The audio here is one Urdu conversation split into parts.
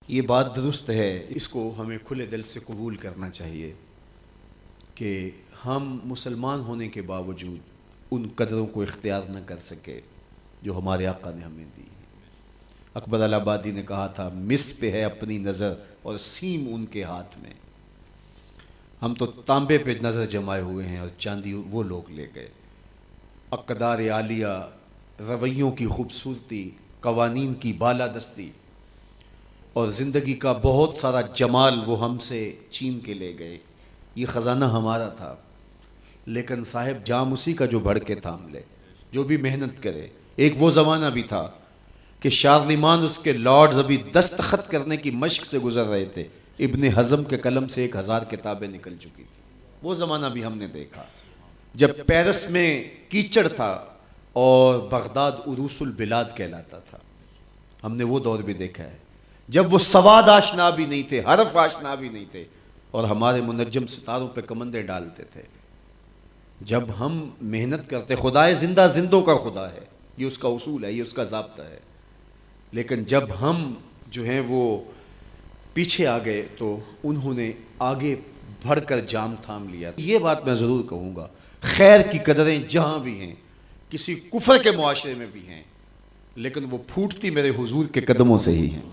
یہ بات درست ہے، اس کو ہمیں کھلے دل سے قبول کرنا چاہیے کہ ہم مسلمان ہونے کے باوجود ان قدروں کو اختیار نہ کر سکے جو ہمارے آقا نے ہمیں دی. اکبر الہٰبادی نے کہا تھا مس پہ ہے اپنی نظر اور سیم ان کے ہاتھ میں. ہم تو تانبے پہ نظر جمائے ہوئے ہیں اور چاندی وہ لوگ لے گئے. اقدار عالیہ، رویوں کی خوبصورتی، قوانین کی بالادستی اور زندگی کا بہت سارا جمال وہ ہم سے چھین کے لے گئے. یہ خزانہ ہمارا تھا، لیکن صاحب جام اسی کا جو بڑھ کے تھام لے، جو بھی محنت کرے. ایک وہ زمانہ بھی تھا کہ شارلمان اس کے لارڈز ابھی دستخط کرنے کی مشق سے گزر رہے تھے. ابن حزم کے قلم سے 1000 کتابیں نکل چکی تھی. وہ زمانہ بھی ہم نے دیکھا جب پیرس میں کیچڑ تھا اور بغداد عروس البلاد کہلاتا تھا. ہم نے وہ دور بھی دیکھا ہے جب وہ سواد آشنا بھی نہیں تھے، حرف آشنا بھی نہیں تھے، اور ہمارے منجم ستاروں پہ کمندے ڈالتے تھے. جب ہم محنت کرتے، خدائے زندہ زندوں کا خدا ہے، یہ اس کا اصول ہے، یہ اس کا ضابطہ ہے. لیکن جب ہم جو ہیں وہ پیچھے آ گئے تو انہوں نے آگے بڑھ کر جام تھام لیا. یہ بات میں ضرور کہوں گا، خیر کی قدریں جہاں بھی ہیں، کسی کفر کے معاشرے میں بھی ہیں، لیکن وہ پھوٹتی میرے حضور کے قدموں سے ہی ہیں.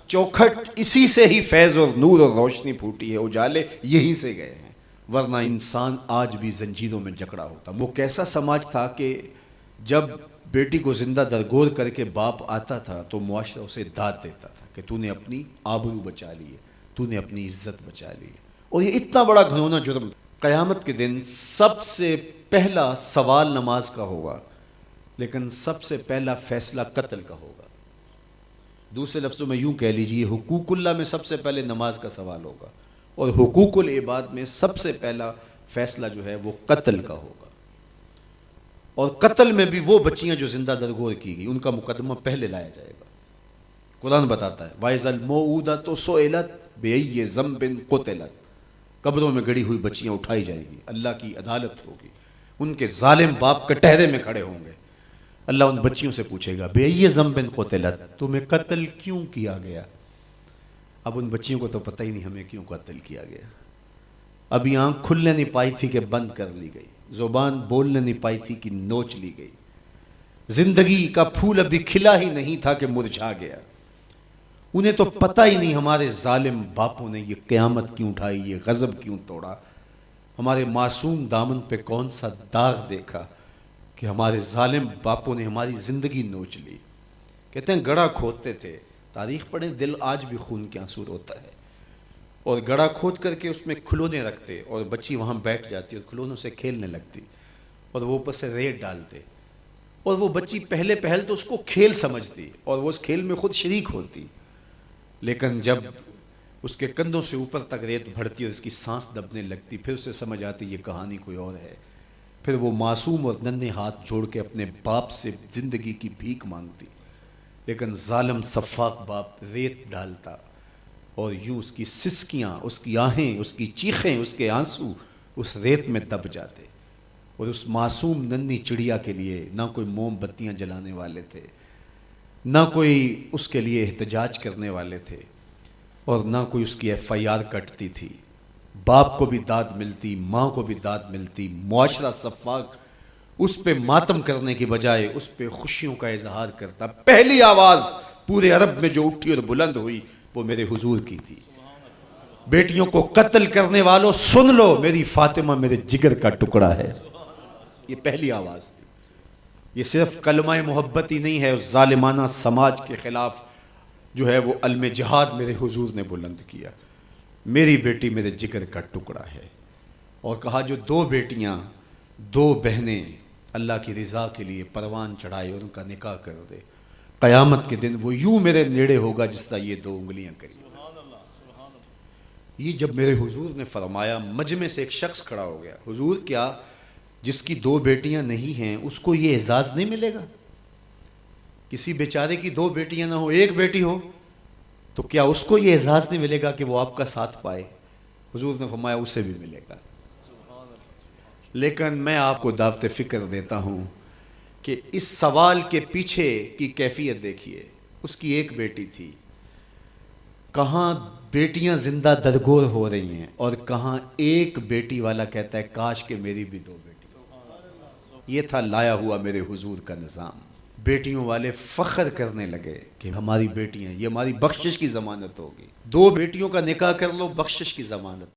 چوکھٹ اسی سے ہی فیض اور نور اور روشنی پھوٹی ہے، اجالے یہیں سے گئے ہیں، ورنہ انسان آج بھی زنجیروں میں جکڑا ہوتا. وہ کیسا سماج تھا کہ جب بیٹی کو زندہ درگور کر کے باپ آتا تھا تو معاشرہ اسے داد دیتا تھا کہ تو نے اپنی آبرو بچا لی ہے، تو نے اپنی عزت بچا لی ہے. اور یہ اتنا بڑا گھنونا جرم. قیامت کے دن سب سے پہلا سوال نماز کا ہوگا، لیکن سب سے پہلا فیصلہ قتل کا ہوگا. دوسرے لفظوں میں یوں کہہ لیجئے، حقوق اللہ میں سب سے پہلے نماز کا سوال ہوگا، اور حقوق العباد میں سب سے پہلا فیصلہ جو ہے وہ قتل کا ہوگا. اور قتل میں بھی وہ بچیاں جو زندہ درگور کی گئی، ان کا مقدمہ پہلے لایا جائے گا. قرآن بتاتا ہے وَإِذَا الْمَوْءُودَةُ سُئِلَتْ بِأَيِّ ذَنبٍ قُتِلَتْ. قبروں میں گڑی ہوئی بچیاں اٹھائی جائیں گی، اللہ کی عدالت ہوگی، ان کے ظالم باپ کٹہرے میں کھڑے ہوں گے. اللہ ان بچیوں سے پوچھے گا بِأَيِّ ذَنبٍ قُتِلَتْ، تمہیں قتل کیوں کیا گیا؟ اب ان بچیوں کو تو پتہ ہی نہیں ہمیں کیوں قتل کیا گیا. ابھی آنکھ کھلنے نہیں پائی تھی کہ بند کر لی گئی، زبان بولنے نہیں پائی تھی کہ نوچ لی گئی، زندگی کا پھول ابھی کھلا ہی نہیں تھا کہ مرجھا گیا. انہیں تو پتہ ہی نہیں ہمارے ظالم باپوں نے یہ قیامت کیوں اٹھائی، یہ غضب کیوں توڑا، ہمارے معصوم دامن پہ کون سا داغ دیکھا کہ ہمارے ظالم باپوں نے ہماری زندگی نوچ لی. کہتے ہیں گڑھا کھودتے تھے، تاریخ پڑھیں، دل آج بھی خون کے آنسو روتا ہے. اور گڑھا کھود کر کے اس میں کھلونے رکھتے اور بچی وہاں بیٹھ جاتی اور کھلونوں سے کھیلنے لگتی، اور وہ اوپر سے ریت ڈالتے، اور وہ بچی پہلے پہل تو اس کو کھیل سمجھتی اور وہ اس کھیل میں خود شریک ہوتی. لیکن جب اس کے کندھوں سے اوپر تک ریت بڑھتی اور اس کی سانس دبنے لگتی، پھر اسے سمجھ آتی یہ کہانی کوئی اور ہے. پھر وہ معصوم اور ننھے ہاتھ جوڑ کے اپنے باپ سے زندگی کی بھیک مانگتی، لیکن ظالم سفاک باپ ریت ڈالتا اور یوں اس کی سسکیاں، اس کی آہیں، اس کی چیخیں، اس کے آنسو اس ریت میں دب جاتے. اور اس معصوم ننھی چڑیا کے لیے نہ کوئی موم بتیاں جلانے والے تھے، نہ کوئی اس کے لیے احتجاج کرنے والے تھے، اور نہ کوئی اس کی FIR کٹتی تھی. باپ کو بھی داد ملتی، ماں کو بھی داد ملتی. معاشرہ صفاق اس پہ ماتم کرنے کی بجائے اس پہ خوشیوں کا اظہار کرتا. پہلی آواز پورے عرب میں جو اٹھی اور بلند ہوئی وہ میرے حضور کی تھی. بیٹیوں کو قتل کرنے والوں سن لو، میری فاطمہ میرے جگر کا ٹکڑا ہے. یہ پہلی آواز تھی. یہ صرف کلمہ محبت ہی نہیں ہے، اس ظالمانہ سماج کے خلاف جو ہے وہ علم جہاد میرے حضور نے بلند کیا. میری بیٹی میرے جگر کا ٹکڑا ہے. اور کہا جو 2 بیٹیاں، 2 بہنیں اللہ کی رضا کے لیے پروان چڑھائے اور ان کا نکاح کر دے، قیامت کے دن وہ یوں میرے نیڑے ہوگا جس طرح یہ 2 انگلیاں کری. یہ جب میرے حضور نے فرمایا، مجمع سے ایک شخص کھڑا ہو گیا. حضور کیا جس کی 2 بیٹیاں نہیں ہیں اس کو یہ اعزاز نہیں ملے گا؟ کسی بیچارے کی 2 بیٹیاں نہ ہو، 1 بیٹی ہو، تو کیا اس کو یہ اعزاز نہیں ملے گا کہ وہ آپ کا ساتھ پائے؟ حضور نے فرمایا اسے بھی ملے گا. لیکن میں آپ کو دعوت فکر دیتا ہوں کہ اس سوال کے پیچھے کی کیفیت دیکھیے. اس کی 1 بیٹی تھی، کہاں بیٹیاں زندہ درگور ہو رہی ہیں اور کہاں ایک بیٹی والا کہتا ہے کاش کہ میری بھی 2 بیٹی۔ یہ تھا لایا ہوا میرے حضور کا نظام۔ بیٹیوں والے فخر کرنے لگے کہ ہماری بیٹیاں، یہ ہماری بخشش کی ضمانت ہوگی، 2 بیٹیوں کا نکاح کر لو، بخشش کی ضمانت۔